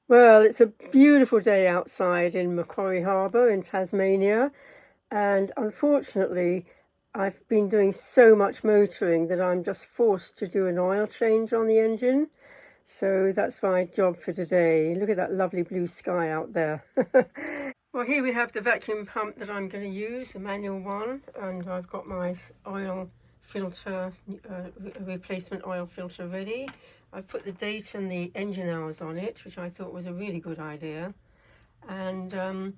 Well, it's a beautiful day outside in Macquarie Harbour in Tasmania, and unfortunately, I've been doing so much motoring that I'm just forced to do an oil change on the engine. So that's my job for today. Look at that lovely blue sky out there. Well, here we have the vacuum pump that I'm going to use, the manual one, and I've got my oil filter, replacement oil filter ready. I've put the date and the engine hours on it, which I thought was a really good idea. And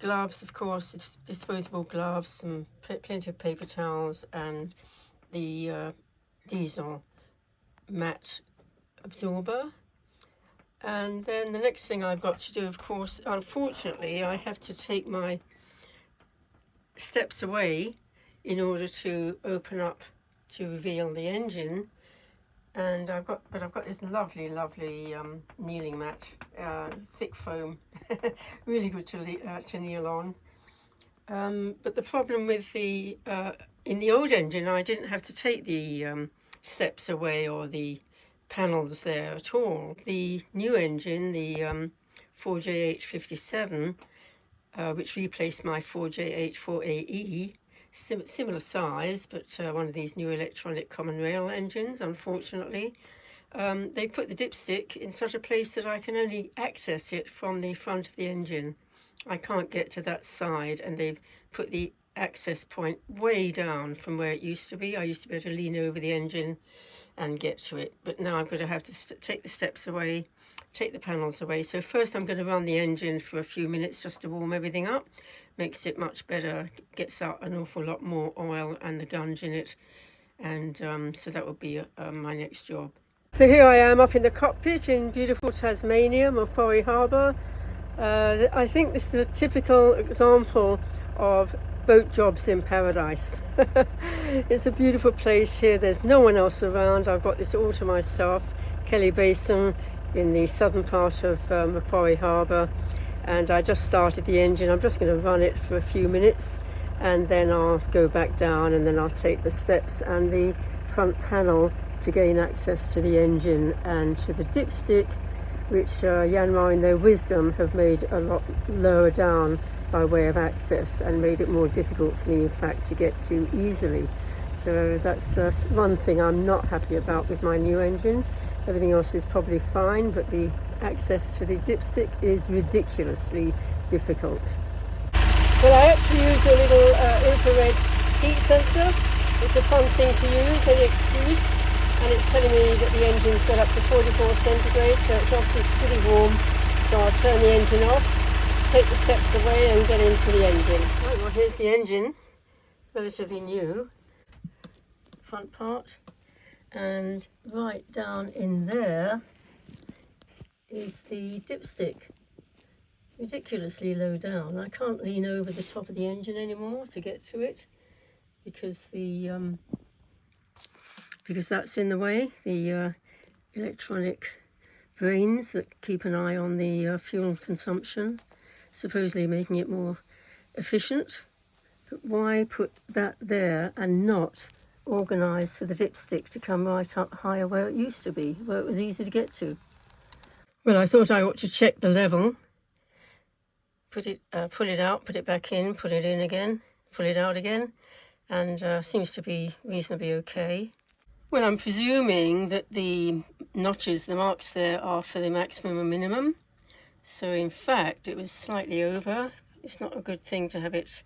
gloves, of course, disposable gloves, and plenty of paper towels, and the diesel matte absorber. And then the next thing I've got to do, of course, unfortunately, I have to take my steps away in order to open up to reveal the engine. And I've got this lovely kneeling mat, thick foam, really good to kneel on. But the problem with the in the old engine, I didn't have to take the steps away or the panels there at all. The new engine, the 4JH57, which replaced my 4JH4AE, similar size, but one of these new electronic common rail engines, unfortunately. They put the dipstick in such a place that I can only access it from the front of the engine. I can't get to that side, and they've put the access point way down from where it used to be. I used to be able to lean over the engine and get to it, but now I'm going to have to take the steps away, take the panels away. So first I'm going to run the engine for a few minutes just to warm everything up. Makes it much better, gets out an awful lot more oil and the gunge in it, and so that will be my next job. So here I am up in the cockpit in beautiful Tasmania, Macquarie Harbour. I think this is a typical example of boat jobs in paradise. It's a beautiful place here. There's no one else around. I've got this all to myself. Kelly Basin in the southern part of Macquarie Harbour, and I just started the engine. I'm just going to run it for a few minutes, and then I'll go back down, and then I'll take the steps and the front panel to gain access to the engine and to the dipstick, which Yanmar in their wisdom have made a lot lower down by way of access and made it more difficult for me, in fact, to get to easily. So that's one thing I'm not happy about with my new engine. Everything else is probably fine, but the access to the dipstick is ridiculously difficult. Well, I actually use a little infrared heat sensor. It's a fun thing to use, any excuse, and it's telling me that the engine's got up to 44 centigrade, so it's obviously pretty warm. So I'll turn the engine off, take the steps away and get into the engine. Right, well, here's the engine, relatively new, front part, and right down in there is the dipstick. Ridiculously low down. I can't lean over the top of the engine anymore to get to it because that's in the way. The electronic brains that keep an eye on the fuel consumption, supposedly making it more efficient. But why put that there and not organise for the dipstick to come right up higher where it used to be, where it was easy to get to? Well, I thought I ought to check the level. Pull it out, put it back in, put it in again, pull it out again, and seems to be reasonably okay. Well, I'm presuming that the notches, the marks there, are for the maximum and minimum. So in fact, it was slightly over. It's not a good thing to have it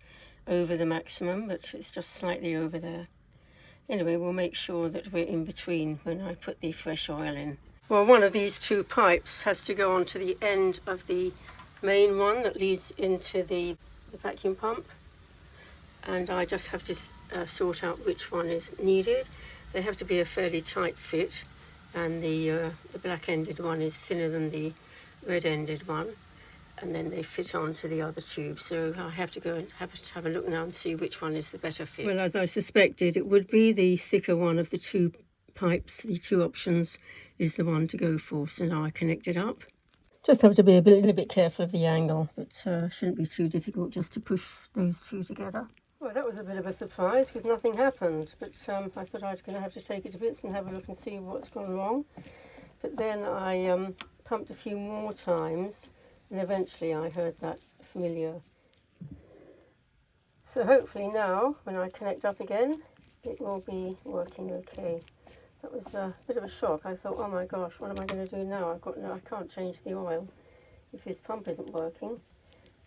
over the maximum, but it's just slightly over there. Anyway, we'll make sure that we're in between when I put the fresh oil in. Well, one of these two pipes has to go onto the end of the main one that leads into the vacuum pump, and I just have to sort out which one is needed. They have to be a fairly tight fit, and the black-ended one is thinner than the red-ended one, and then they fit onto the other tube. So I have to go and have a look now and see which one is the better fit. Well, as I suspected, it would be the thicker one of the two pipes. The two options is the one to go for. So now I connect it up. Just have to be a little bit careful of the angle, but shouldn't be too difficult just to push those two together. Well, that was a bit of a surprise because nothing happened, but I thought I was going to have to take it to bits and have a look and see what's gone wrong. But then I pumped a few more times, and eventually I heard that familiar. So hopefully now, when I connect up again, it will be working okay. That was a bit of a shock. I thought, oh my gosh, what am I going to do now? I can't change the oil if this pump isn't working.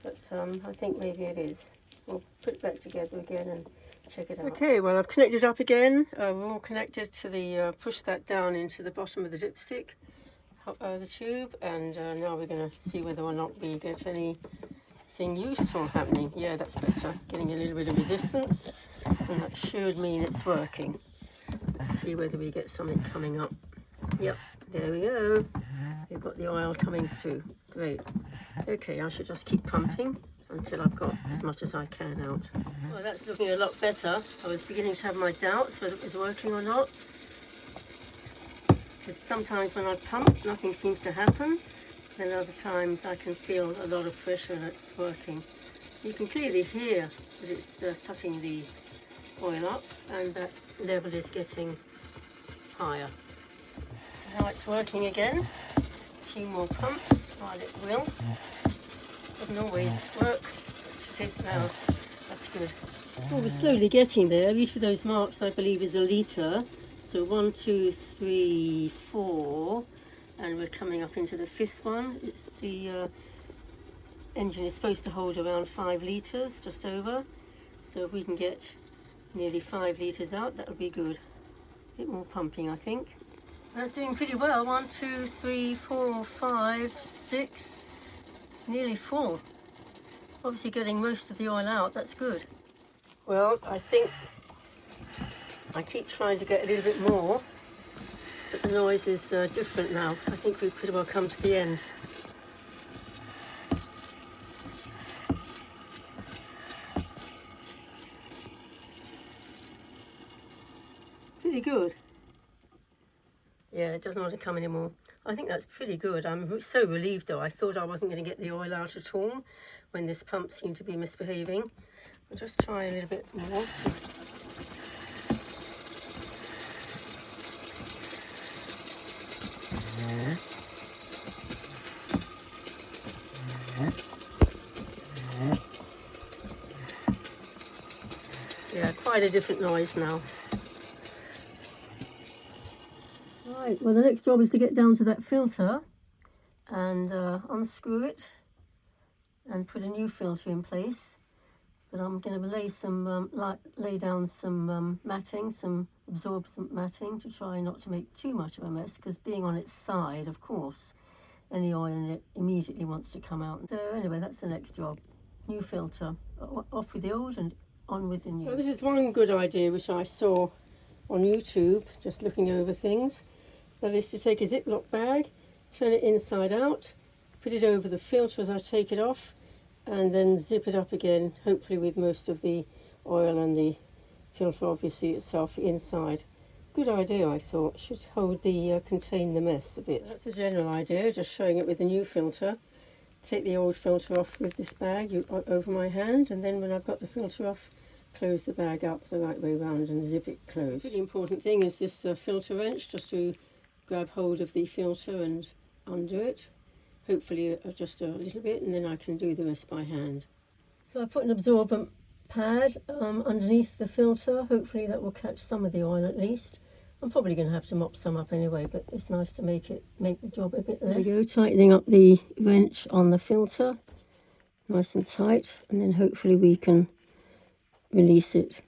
But I think maybe it is. We'll put it back together again and check it out. Okay, well, I've connected up again. We're all connected to the, push that down into the bottom of the dipstick, the tube, and now we're going to see whether or not we get anything useful happening. Yeah, that's better. Getting a little bit of resistance, and that should mean it's working. Let's see whether we get something coming up. Yep, there we go. We've got the oil coming through. Great. Okay, I should just keep pumping until I've got as much as I can out. Well, that's looking a lot better. I was beginning to have my doubts whether it was working or not. Because sometimes when I pump, nothing seems to happen. And other times I can feel a lot of pressure and it's working. You can clearly hear that it's sucking the oil up, and that level is getting higher. So now it's working again. A few more pumps while it will. Doesn't always work, but it is now. That's good. Well, we're slowly getting there. Each of those marks, I believe, is a litre. So 1, 2, 3, 4, and we're coming up into the 5th one. It's the engine is supposed to hold around 5 litres, just over. So if we can get nearly 5 litres out, that would be good. A bit more pumping, I think. That's doing pretty well. 1, 2, 3, 4, 5, 6, nearly full. Obviously getting most of the oil out, that's good. Well, I think I keep trying to get a little bit more, but the noise is different now. I think we've pretty well come to the end. Pretty good. Yeah, it doesn't want to come anymore. I think that's pretty good. I'm so relieved though. I thought I wasn't going to get the oil out at all when this pump seemed to be misbehaving. I'll just try a little bit more. Yeah, quite a different noise now. Right, well the next job is to get down to that filter and unscrew it and put a new filter in place. But I'm going to lay down some matting, some absorbent matting, to try not to make too much of a mess, because being on its side, of course, any oil in it immediately wants to come out. So anyway, that's the next job. New filter. Off with the old and on with the new. Well, this is one good idea which I saw on YouTube, just looking over things. That is to take a Ziploc bag, turn it inside out, put it over the filter as I take it off, and then zip it up again, hopefully with most of the oil and the filter obviously itself inside. Good idea, I thought. Should hold the contain the mess a bit. That's the general idea, just showing it with the new filter. Take the old filter off with this bag over my hand, and then when I've got the filter off, close the bag up the right way round and zip it closed. The really important thing is this filter wrench, just to grab hold of the filter and undo it. Hopefully just a little bit, and then I can do the rest by hand. So I put an absorbent pad underneath the filter. Hopefully that will catch some of the oil at least. I'm probably going to have to mop some up anyway, but it's nice to make the job a bit less. There we go, tightening up the wrench on the filter, nice and tight, and then hopefully we can release it.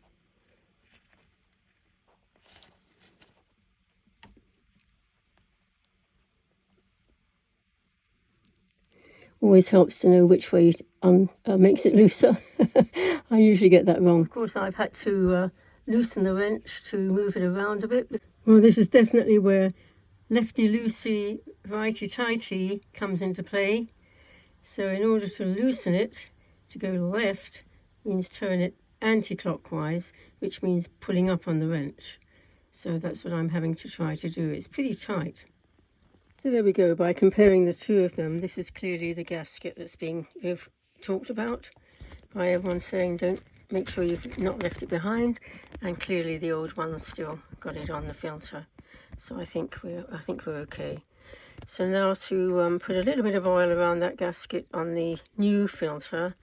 Always helps to know which way makes it looser. I usually get that wrong. Of course, I've had to loosen the wrench to move it around a bit. Well, this is definitely where lefty-loosey, righty-tighty comes into play. So in order to loosen it, to go left means turn it anti-clockwise, which means pulling up on the wrench. So that's what I'm having to try to do. It's pretty tight. So there we go, by comparing the two of them, this is clearly the gasket that's being talked about by everyone, saying don't make sure you've not left it behind, and clearly the old one's still got it on the filter. So I think we're okay. So now to put a little bit of oil around that gasket on the new filter,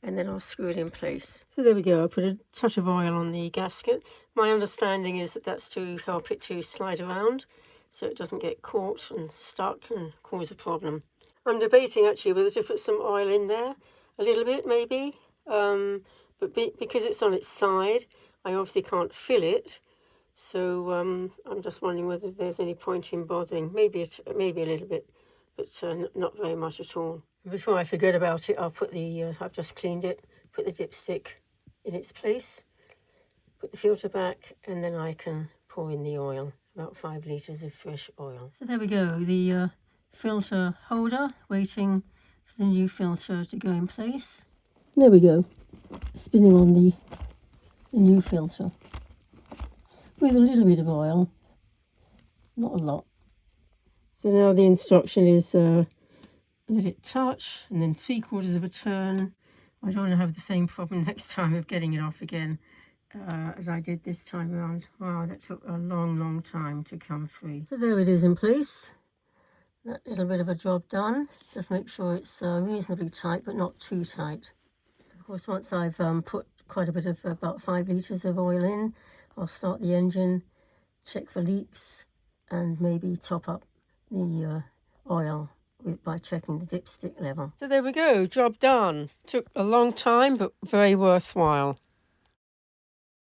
and then I'll screw it in place. So there we go, I put a touch of oil on the gasket. My understanding is that that's to help it to slide around so it doesn't get caught and stuck and cause a problem. I'm debating actually whether to put some oil in there, a little bit maybe, but because it's on its side, I obviously can't fill it. So I'm just wondering whether there's any point in bothering. Maybe maybe a little bit, but not very much at all. Before I forget about it, I'll put the, I've just cleaned it, put the dipstick in its place, put the filter back, and then I can pour in the oil, about 5 litres of fresh oil. So there we go, the filter holder, waiting for the new filter to go in place. There we go, spinning on the new filter with a little bit of oil, not a lot. So now the instruction is let it touch and then 3/4 of a turn. I don't want to have the same problem next time of getting it off again as I did this time around. Wow, that took a long time to come free. So there it is in place. That little bit of a job done. Just make sure it's reasonably tight but not too tight. Of course, once I've put quite a bit of about 5 litres of oil in, I'll start the engine, check for leaks, and maybe top up the oil by checking the dipstick level. So there we go, job done. Took a long time, but very worthwhile.